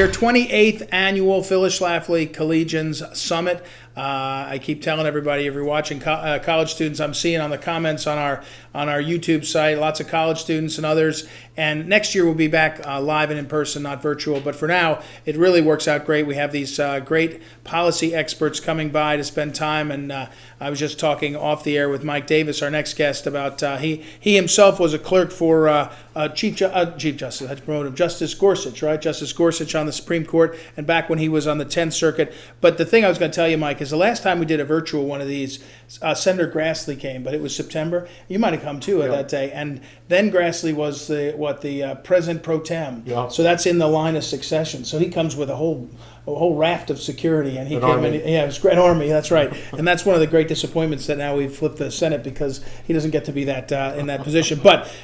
Your 28th annual Phyllis Schlafly Collegians Summit. I keep telling everybody, if you're watching college students, I'm seeing on the comments on our YouTube site, lots of college students and others. And next year we'll be back live and in person, not virtual. But for now, it really works out great. We have these great policy experts coming by to spend time. And I was just talking off the air with Mike Davis, our next guest, about he himself was a clerk for Chief Justice. I had to promote him, Justice Gorsuch, right? Justice Gorsuch on the Supreme Court, and back when he was on the 10th Circuit. But the thing I was going to tell you, Mike, is the last time we did a virtual one of these, Senator Grassley came, but it was September. You might have come too at that day. And then Grassley was the President Pro Tem. Yeah. So that's in the line of succession. So he comes with a whole raft of security, and he came in. Yeah, it was an army. That's right. And that's one of the great disappointments that now we've flipped the Senate, because he doesn't get to be that in that position. But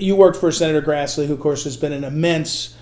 you worked for Senator Grassley, who of course has been an immense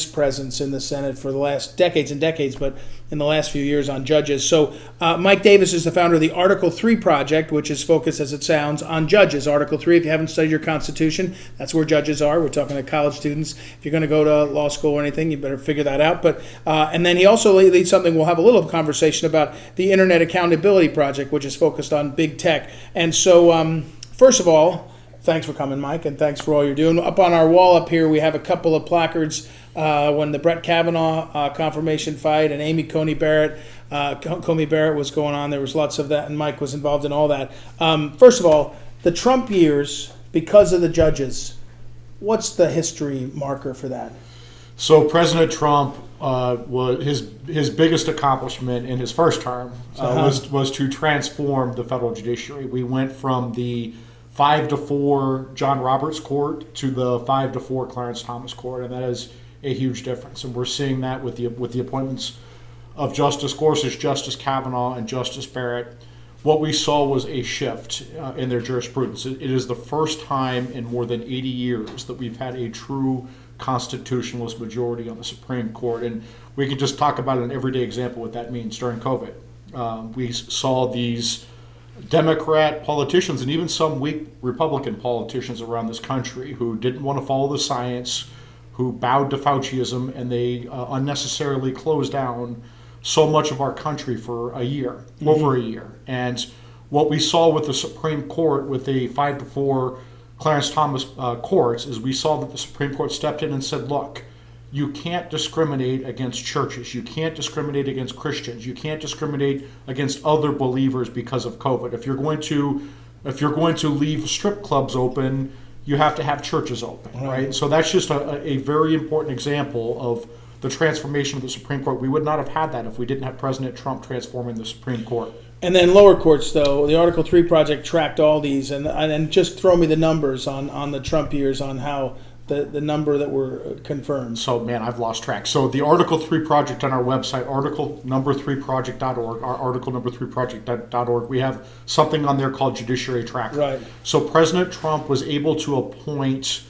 presence in the Senate for the last decades and decades, but in the last few years on judges. So Mike Davis is the founder of the Article 3 Project, which is focused, as it sounds, on judges. Article 3, if you haven't studied your Constitution, that's where judges are. We're talking to college students. If you're going to go to law school or anything, you better figure that out. But and then he also leads something we'll have a little conversation about, the Internet Accountability Project, which is focused on big tech. And so, first of all, thanks for coming, Mike, and thanks for all you're doing. Up on our wall up here, we have a couple of placards when the Brett Kavanaugh confirmation fight and Amy Coney Barrett was going on. There was lots of that, and Mike was involved in all that. First of all, the Trump years, because of the judges, what's the history marker for that? So President Trump was his biggest accomplishment in his first term was to transform the federal judiciary. We went from the 5-4 John Roberts Court to the 5-4 Clarence Thomas Court, and that is a huge difference. And we're seeing that with the appointments of Justice Gorsuch, Justice Kavanaugh, and Justice Barrett. What we saw was a shift in their jurisprudence. It is the first time in more than 80 years that we've had a true constitutionalist majority on the Supreme Court. And we could just talk about an everyday example what that means during COVID. We saw these Democrat politicians and even some weak Republican politicians around this country who didn't want to follow the science, who bowed to Fauciism, and they unnecessarily closed down so much of our country for a year, over a year. And what we saw with the Supreme Court with the 5-4 Clarence Thomas courts is we saw that the Supreme Court stepped in and said, look, you can't discriminate against churches. You can't discriminate against Christians. You can't discriminate against other believers because of COVID. If you're going to leave strip clubs open, you have to have churches open, right? So that's just a very important example of the transformation of the Supreme Court. We would not have had that if we didn't have President Trump transforming the Supreme Court. And then lower courts, though, the Article 3 Project tracked all these, and just throw me the numbers on the Trump years on how the number that were confirmed. So, man, I've lost track. So the Article 3 Project on our website, article3project.org, article3project.org, we have something on there called Judiciary Tracker. Right. So President Trump was able to appoint,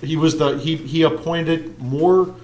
he appointed more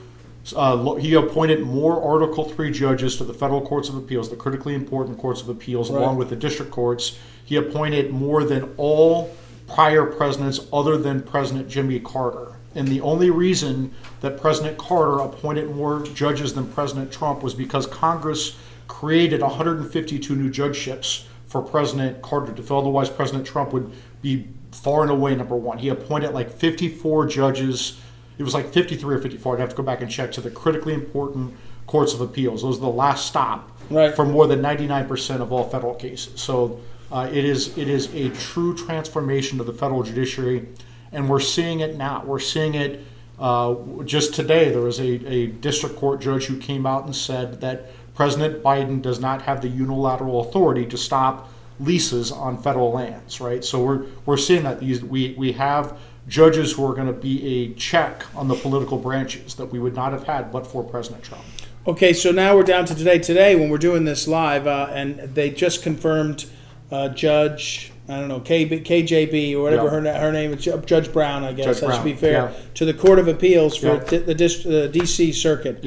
Article 3 judges to the federal courts of appeals, the critically important courts of appeals, right, along with the district courts. He appointed more than all prior presidents other than President Jimmy Carter. And the only reason that President Carter appointed more judges than President Trump was because Congress created 152 new judgeships for President Carter to fill. Otherwise, President Trump would be far and away number one. He appointed like 54 judges. It was like 53 or 54. I'd have to go back and check, to the critically important courts of appeals. Those are the last stop, right, for more than 99% of all federal cases. So it is a true transformation of the federal judiciary, and we're seeing it now. We're seeing it just today. There was a district court judge who came out and said that President Biden does not have the unilateral authority to stop leases on federal lands, right? So we're seeing that we have judges who are going to be a check on the political branches that we would not have had but for President Trump. Okay, so now we're down to today when we're doing this live, and they just confirmed Judge, I don't know, KJB or whatever her name is, Judge Brown, I guess, that should be fair, to the Court of Appeals for the D.C. Circuit.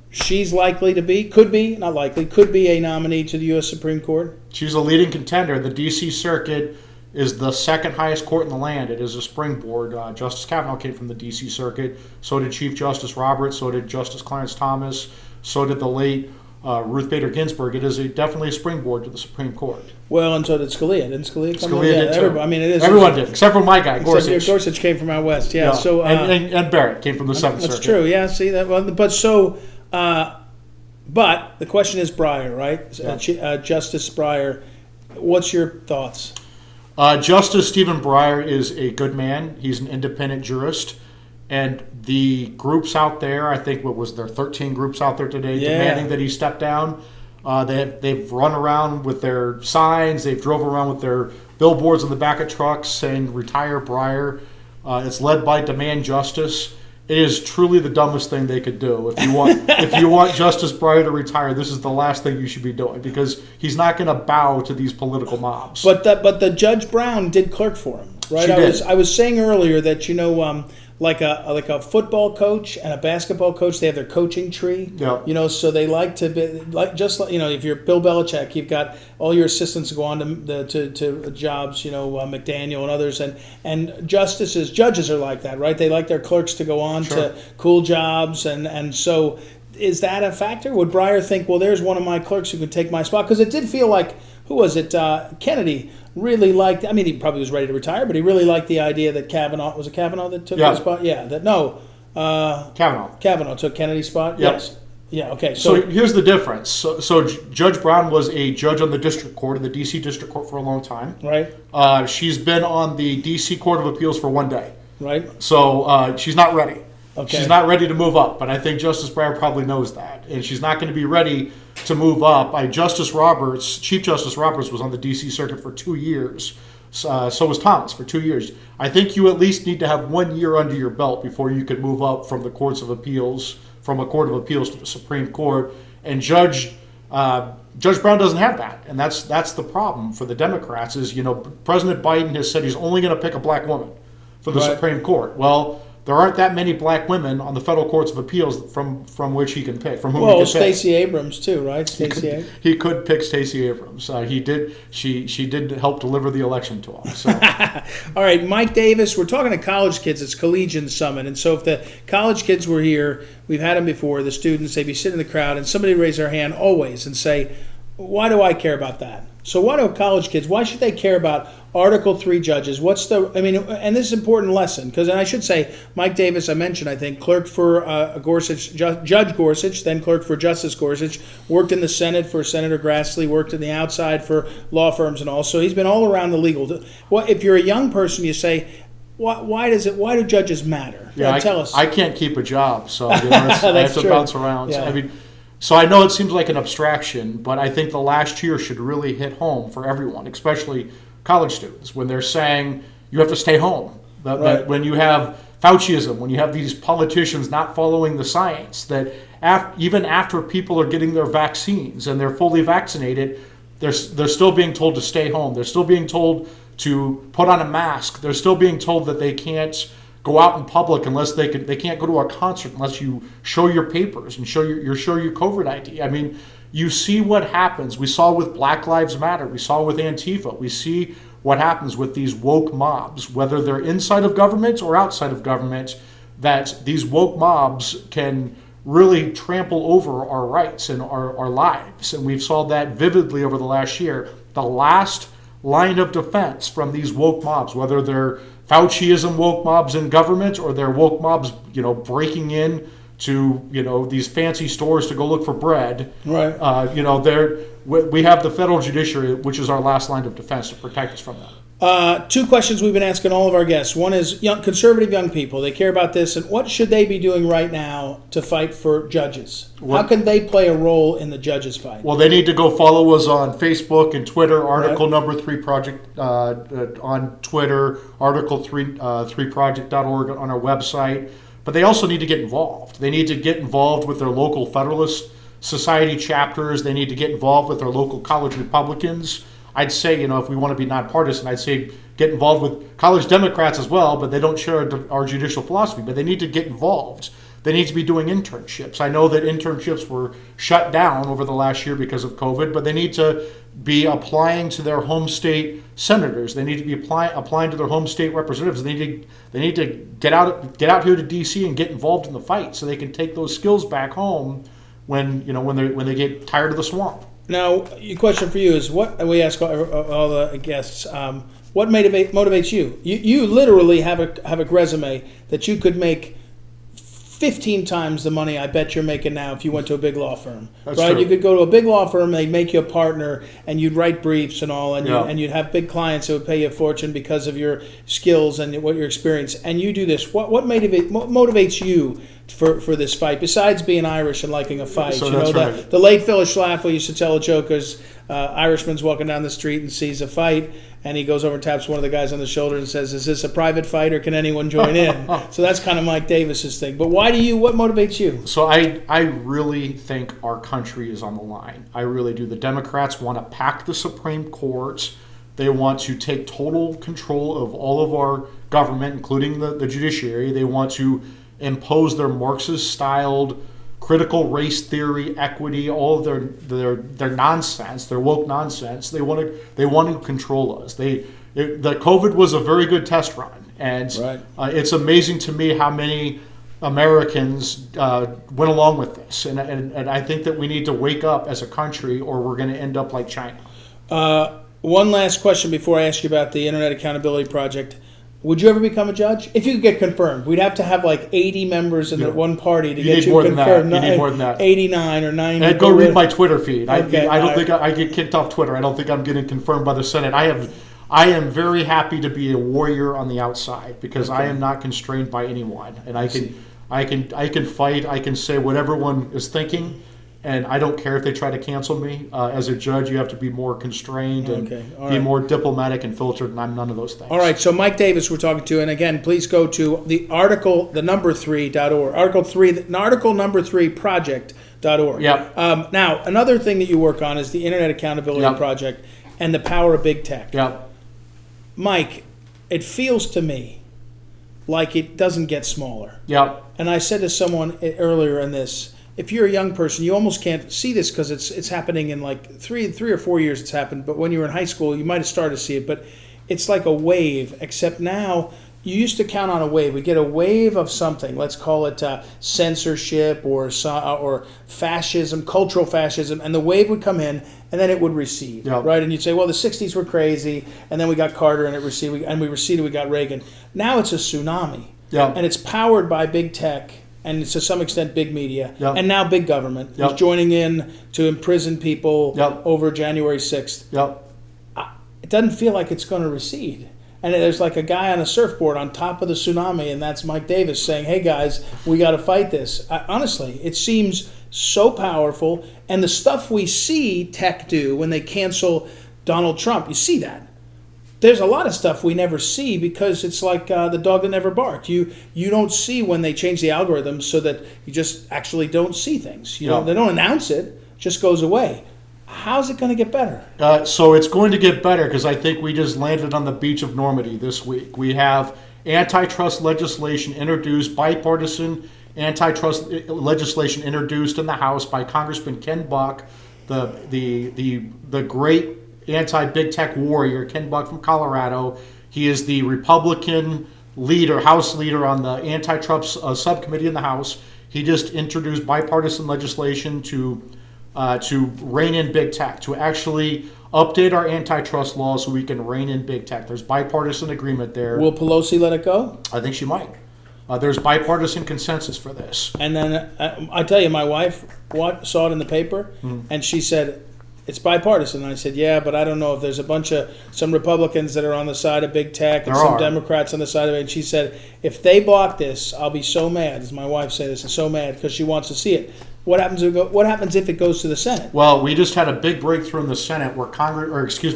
She's likely to be, could be a nominee to the U.S. Supreme Court. She's a leading contender. The D.C. Circuit is the second highest court in the land. It is a springboard. Justice Kavanaugh came from the D.C. Circuit. So did Chief Justice Roberts. So did Justice Clarence Thomas. So did the late Ruth Bader Ginsburg. It is definitely a springboard to the Supreme Court. Well, and so did Scalia. Didn't Scalia come? Scalia did too. I mean, it is. Everyone did, except for my guy, Gorsuch. Gorsuch came from out west. Yeah. So and Barrett came from the Seventh Circuit. That's true. Yeah. See that. Well, but so. But the question is Breyer, right? Yeah. Justice Breyer. What's your thoughts? Justice Stephen Breyer is a good man. He's an independent jurist. And the groups out there, I think, what was there, 13 groups out there today demanding that he step down. They've run around with their signs. They've drove around with their billboards on the back of trucks saying, retire Breyer. It's led by Demand Justice. It is truly the dumbest thing they could do. If you want Justice Breyer to retire, this is the last thing you should be doing, because he's not going to bow to these political mobs. But the Judge Brown did clerk for him, right? I was saying earlier that like a football coach and a basketball coach, they have their coaching tree. Yeah. So they like to be if you're Bill Belichick, you've got all your assistants go on to jobs, McDaniel and others, and judges are like that, right? They like their clerks to go on to cool jobs, and so is that a factor? Would Breyer think, well, there's one of my clerks who could take my spot? Because it did feel like, who was it? Kennedy really liked, I mean, he probably was ready to retire, but he really liked the idea that Kavanaugh, was it Kavanaugh that took his spot? Yeah, Kavanaugh took Kennedy's spot? Yep. Yes. Yeah, okay. So here's the difference. So Judge Brown was a judge on the district court, in the D.C. District Court, for a long time. Right. She's been on the D.C. Court of Appeals for one day. Right. So she's not ready. Okay. She's not ready to move up, but I think Justice Breyer probably knows that. And she's not going to be ready to move up. Chief Justice Roberts was on the D.C. Circuit for 2 years. So was Thomas for 2 years. I think you at least need to have 1 year under your belt before you could move up from the courts of appeals, from a court of appeals to the Supreme Court. And Judge Brown doesn't have that. And that's the problem for the Democrats is, President Biden has said he's only going to pick a black woman for the Supreme Court. Well, there aren't that many black women on the federal courts of appeals from which he can pick. From whom he can pick. Stacey Abrams too, right? He could pick Stacey Abrams. He did. She did help deliver the election to him. So. All right, Mike Davis. We're talking to college kids. It's Collegians Summit, and so if the college kids were here, we've had them before. The students, they'd be sitting in the crowd, and somebody would raise their hand always and say, "Why do I care about that?" So why do college kids, why should they care about Article 3 judges? And this is an important lesson, because, and I should say, Mike Davis, I mentioned, I think, clerked for Gorsuch, Judge Gorsuch, then clerked for Justice Gorsuch, worked in the Senate for Senator Grassley, worked in the outside for law firms and all. So he's been all around the legal. Well, if you're a young person, you say, why do judges matter? Yeah, tell us. I can't keep a job, so I have to bounce around. Yeah. So I know it seems like an abstraction, but I think the last year should really hit home for everyone, especially college students, when they're saying you have to stay home. When you have Fauciism, when you have these politicians not following the science, that even after people are getting their vaccines and they're fully vaccinated, they're still being told to stay home. They're still being told to put on a mask. They're still being told that they can't go out in public unless they can't go to a concert unless you show your papers and show your COVID ID. I mean, you see what happens. We saw with Black Lives Matter. We saw with Antifa. We see what happens with these woke mobs, whether they're inside of government or outside of government, that these woke mobs can really trample over our rights and our lives. And we've saw that vividly over the last year. The last line of defense from these woke mobs, whether they're Fauciism woke mobs in government or they're woke mobs, breaking in to, these fancy stores to go look for bread. Right. We have the federal judiciary, which is our last line of defense to protect us from that. Two questions we've been asking all of our guests. One is conservative young people. They care about this. And what should they be doing right now to fight for judges? How can they play a role in the judges' fight? Well, they need to go follow us on Facebook and Twitter, Article Number 3 Project on Twitter, Article3project.org on our website. But they also need to get involved. They need to get involved with their local Federalist Society chapters. They need to get involved with their local college Republicans. I'd say, if we want to be nonpartisan, I'd say get involved with college Democrats as well, but they don't share our judicial philosophy. But they need to get involved. they need to be doing internships. I know that internships were shut down over the last year because of COVID, but they need to be applying to their home state senators. They need to be applying to their home state representatives. They need to get out here to D.C. and get involved in the fight so they can take those skills back home when they get tired of the swamp. Now, the question for you is, what we ask all the guests, what motivates you? You literally have a resume that you could make 15 times the money I bet you're making now if you went to a big law firm. That's right? true. You could go to a big law firm, they'd make you a partner, and you'd write briefs and all, and you'd have big clients that would pay you a fortune because of your skills and what your experience. And you do this. What motivates you for this fight, besides being Irish and liking a fight? So that's right. The late Phyllis Schlafly used to tell a joke as Irishman's walking down the street and sees a fight, and he goes over and taps one of the guys on the shoulder and says, "Is this a private fight or can anyone join in?" So that's kind of Mike Davis's thing. But what motivates you? So I really think our country is on the line. I really do. The Democrats want to pack the Supreme Court. They want to take total control of all of our government, including the judiciary. They want to impose their Marxist-styled critical race theory, equity, all of their nonsense, their woke nonsense. They want to control us. The COVID was a very good test run, and it's amazing to me how many Americans went along with this. And I think that we need to wake up as a country, or we're going to end up like China. One last question before I ask you about the Internet Accountability Project. Would you ever become a judge? If you could get confirmed, we'd have to have like 80 members in the one party to get you confirmed. You need more than that. 89 or 90. And go read my Twitter feed. Okay, I don't think I get kicked off Twitter. I don't think I'm getting confirmed by the Senate. I am very happy to be a warrior on the outside because I am not constrained by anyone, and I can fight. I can say what everyone is thinking. And I don't care if they try to cancel me. As a judge, you have to be more constrained and be more diplomatic and filtered, and I'm none of those things. All right, so Mike Davis we're talking to, and again, please go to the article, the number 3.org, article number 3 project.org. Yep. Now, another thing that you work on is the Internet Accountability Project and the power of big tech. Yep. Mike, it feels to me like it doesn't get smaller. Yep. And I said to someone earlier in this, if you're a young person, you almost can't see this because it's happening in like three or 4 years it's happened. But when you were in high school, you might have started to see it. But it's like a wave, except now you used to count on a wave. We get a wave of something. Let's call it censorship or fascism, cultural fascism. And the wave would come in and then it would recede, right? And you'd say, well, the 60s were crazy. And then we got Carter and it receded. And we receded, we got Reagan. Now it's a tsunami. And it's powered by big tech. And to some extent, big media, and now big government is joining in to imprison people over January 6th. It doesn't feel like it's going to recede. And there's like a guy on a surfboard on top of the tsunami, and that's Mike Davis saying, hey, guys, we got to fight this. Honestly, it seems so powerful. And the stuff we see tech do when they cancel Donald Trump, you see that. There's a lot of stuff we never see because it's like the dog that never barked. You don't see when they change the algorithm so that you just actually don't see things. You know, they don't announce it, it just goes away. How's it going to get better? So it's going to get better because I think we just landed on the beach of Normandy this week. We have antitrust legislation introduced, bipartisan antitrust legislation introduced in the House by Congressman Ken Buck, the great anti-big tech warrior, Ken Buck from Colorado. He is the Republican leader, House leader on the antitrust subcommittee in the House. He just introduced bipartisan legislation to rein in big tech, to actually update our antitrust laws so we can rein in big tech. There's bipartisan agreement there. Will Pelosi let it go? I think she might. There's bipartisan consensus for this. And then I tell you, my wife saw it in the paper, and she said, it's bipartisan. And I said, yeah, but I don't know if there's some Republicans that are on the side of big tech and some Democrats on the side of it. And she said, if they block this, I'll be so mad. As my wife said this, is so mad because she wants to see it. What happens if it goes to the Senate? Well, we just had a big breakthrough in the Senate where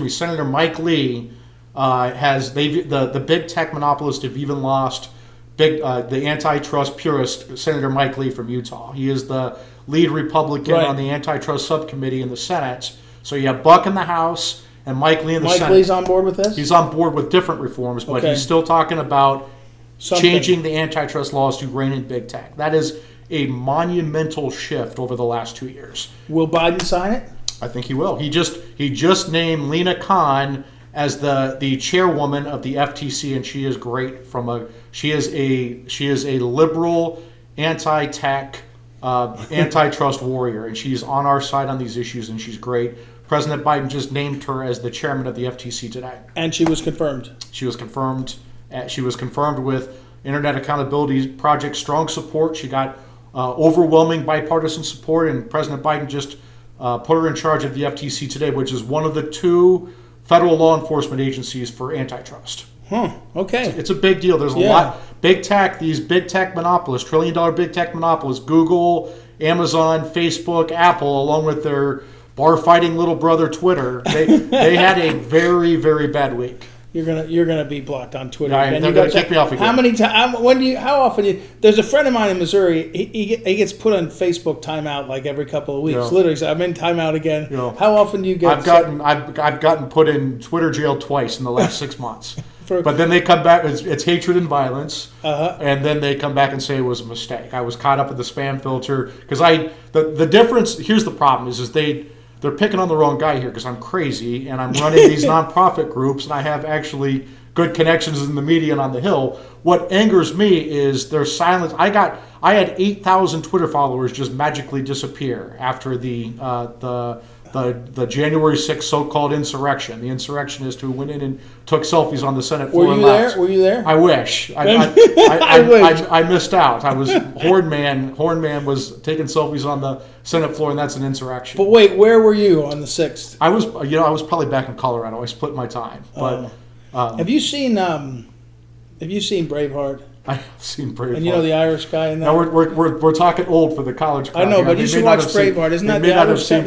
Senator Mike Lee the big tech monopolists have even lost the antitrust purist, Senator Mike Lee from Utah. He is the lead Republican on the antitrust subcommittee in the Senate. So you have Buck in the House and Mike Lee in the Senate. Mike Lee's on board with this? He's on board with different reforms, but he's still talking about changing the antitrust laws to rein in big tech. That is a monumental shift over the last 2 years. Will Biden sign it? I think he will. He just named Lena Khan as the chairwoman of the FTC, and she is great. She is a liberal, anti-tech, antitrust warrior, and she's on our side on these issues, and she's great. President Biden just named her as the chairman of the FTC today. And she was confirmed. She was confirmed. She was confirmed with Internet Accountability Project strong support. She got overwhelming bipartisan support, and President Biden just put her in charge of the FTC today, which is one of the 2 federal law enforcement agencies for antitrust. Okay. It's a big deal. There's a lot. Big tech, these big tech monopolists, trillion-dollar big tech monopolists, Google, Amazon, Facebook, Apple, along with their bar-fighting little brother Twitter, they had a very, very bad week. You're gonna be blocked on Twitter. Yeah, they're gonna kick me off again. How many times? How often? There's a friend of mine in Missouri. He gets put on Facebook timeout like every couple of weeks. Yeah. Literally, so I'm in timeout again. Yeah. How often do you get? I've gotten put in Twitter jail twice in the last 6 months. But then they come back. It's hatred and violence, and then they come back and say it was a mistake. I was caught up in the spam filter because the difference. Here's the problem: is they're picking on the wrong guy here because I'm crazy and I'm running these nonprofit groups and I have actually good connections in the media and on the Hill. What angers me is their silence. I had 8,000 Twitter followers just magically disappear after the the January 6th so-called insurrection. The insurrectionist who went in and took selfies on the Senate floor and left. Were you there? I wish. I missed out. I was Horn Man was taking selfies on the Senate floor, and that's an insurrection. But wait, where were you on the 6th? I was probably back in Colorado. I split my time. But have you seen Braveheart? I've seen Braveheart. And you know the Irish guy in that? No, we're talking old for the college crowd. I know, but you should watch Braveheart. Isn't that the Irish guy?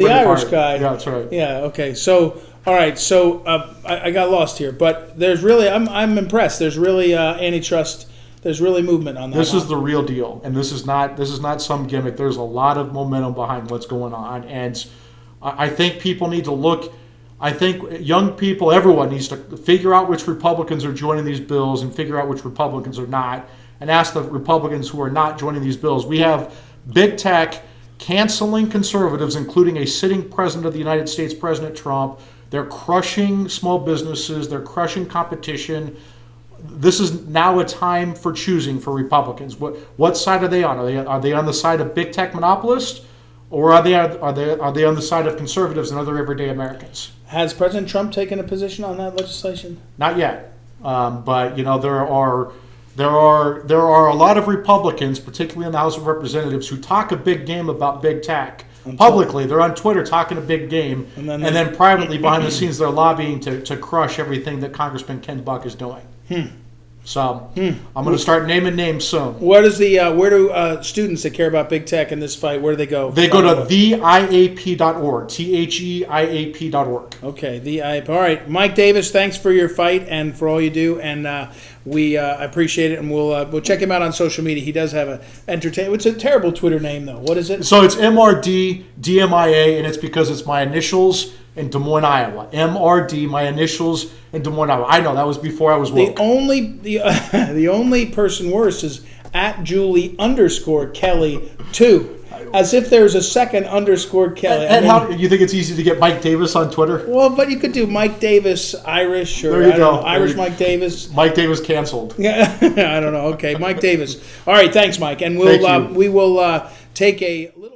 Yeah, that's right. Yeah, okay. So, all right. So I got lost here. But there's really, I'm impressed. There's really antitrust. There's really movement on that. This is the real deal. And this is not some gimmick. There's a lot of momentum behind what's going on. And I think people need to look. I think young people, everyone needs to figure out which Republicans are joining these bills and figure out which Republicans are not, and ask the Republicans who are not joining these bills. We have big tech canceling conservatives, including a sitting president of the United States, President Trump. They're crushing small businesses. They're crushing competition. This is now a time for choosing for Republicans. What side are they on? Are they on the side of big tech monopolists? Or are they on the side of conservatives and other everyday Americans? Has President Trump taken a position on that legislation? Not yet, but there are a lot of Republicans, particularly in the House of Representatives, who talk a big game about big tech. Publicly, they're on Twitter talking a big game, and then privately behind the scenes, they're lobbying to crush everything that Congressman Ken Buck is doing. So I'm going to start naming names soon. Where do students that care about big tech in this fight, where do they go? They go to theiap.org, theiap.org. Okay, the IAP. All right, Mike Davis, thanks for your fight and for all you do, and we appreciate it, and we'll check him out on social media. He does have it's a terrible Twitter name though. What is it? So it's MRDDMIA, and it's because it's my initials in Des Moines, Iowa. MRD, my initials in Des Moines, Iowa. I know, that was before I was woke. The only person worse is @Julie_Kelly 2. As if there's a second _Kelly. And how you think it's easy to get Mike Davis on Twitter? Well, but you could do Mike Davis Irish, or there you go. Irish Mike Davis. Mike Davis canceled. Yeah, I don't know. Okay, Mike Davis. All right, thanks, Mike. And we will take a little